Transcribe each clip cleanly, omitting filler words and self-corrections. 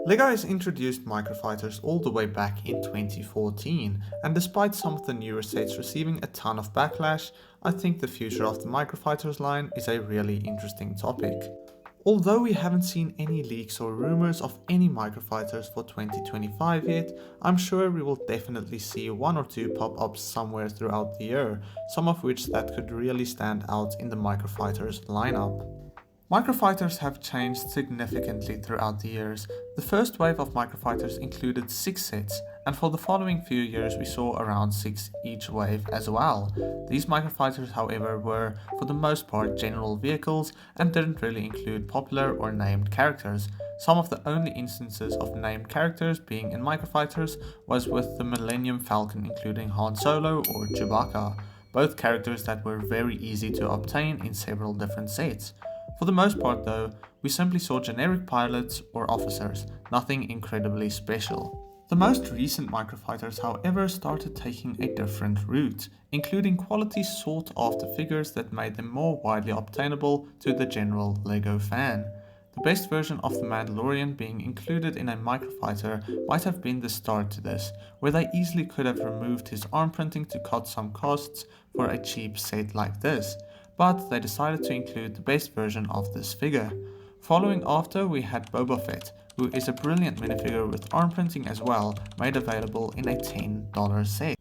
Lego has introduced Microfighters all the way back in 2014, and despite some of the newer sets receiving a ton of backlash, I think the future of the Microfighters line is a really interesting topic. Although we haven't seen any leaks or rumors of any Microfighters for 2025 yet, I'm sure we will definitely see one or two pop-ups somewhere throughout the year, some of which that could really stand out in the Microfighters lineup. Microfighters have changed significantly throughout the years. The first wave of Microfighters included 6 sets, and for the following few years we saw around 6 each wave as well. These Microfighters, however, were for the most part general vehicles and didn't really include popular or named characters. Some of the only instances of named characters being in Microfighters was with the Millennium Falcon, including Han Solo or Chewbacca, both characters that were very easy to obtain in several different sets. For the most part though, we simply saw generic pilots or officers, nothing incredibly special. The most recent Microfighters, however, started taking a different route, including quality sought after figures that made them more widely obtainable to the general LEGO fan. The best version of the Mandalorian being included in a Microfighter might have been the start to this, where they easily could have removed his arm printing to cut some costs for a cheap set like this, but they decided to include the best version of this figure. Following after, we had Boba Fett, who is a brilliant minifigure with arm printing as well, made available in a $10 set.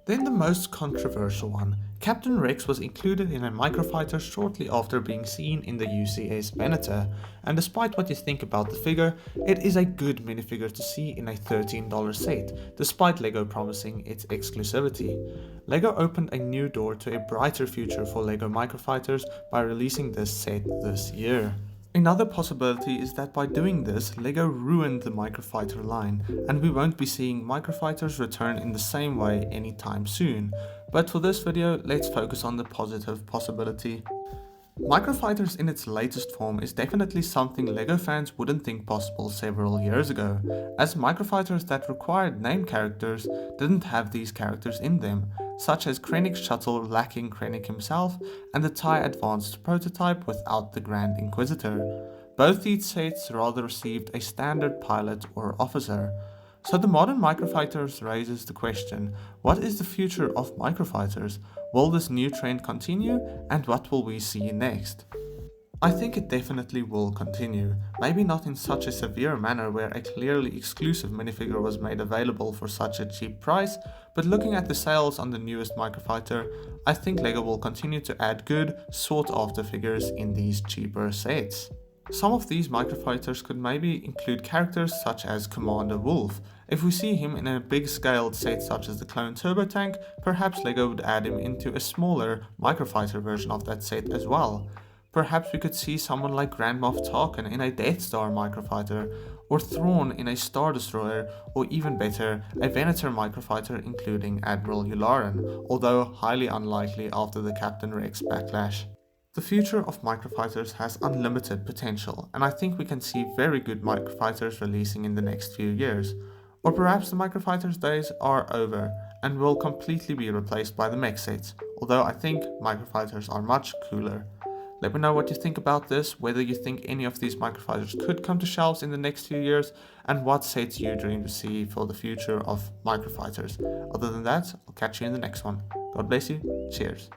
Then the most controversial one, Captain Rex was included in a Microfighter shortly after being seen in the UCS Venator, and despite what you think about the figure, it is a good minifigure to see in a $13 set, despite LEGO promising its exclusivity. LEGO opened a new door to a brighter future for LEGO Microfighters by releasing this set this year. Another possibility is that by doing this, LEGO ruined the Microfighter line, and we won't be seeing Microfighters return in the same way anytime soon. But for this video, let's focus on the positive possibility. Microfighters in its latest form is definitely something LEGO fans wouldn't think possible several years ago, as Microfighters that required named characters didn't have these characters in them, such as Krennic's shuttle lacking Krennic himself and the TIE Advanced prototype without the Grand Inquisitor. Both these sets rather received a standard pilot or officer. So the modern Microfighters raises the question, what is the future of Microfighters? Will this new trend continue, and what will we see next? I think it definitely will continue, maybe not in such a severe manner where a clearly exclusive minifigure was made available for such a cheap price, but looking at the sales on the newest Microfighter, I think LEGO will continue to add good, sought after figures in these cheaper sets. Some of these Microfighters could maybe include characters such as Commander Wolf. If we see him in a big scaled set such as the Clone Turbo Tank, perhaps LEGO would add him into a smaller Microfighter version of that set as well. Perhaps we could see someone like Grand Moff Tarkin in a Death Star Microfighter, or Thrawn in a Star Destroyer, or even better, a Venator Microfighter including Admiral Yularen, although highly unlikely after the Captain Rex backlash. The future of Microfighters has unlimited potential, and I think we can see very good Microfighters releasing in the next few years. Or perhaps the Microfighters days are over and will completely be replaced by the mech sets, although I think Microfighters are much cooler. Let me know what you think about this, whether you think any of these Microfighters could come to shelves in the next few years, and what sets you dream to see for the future of Microfighters. Other than that, I'll catch you in the next one. God bless you, cheers.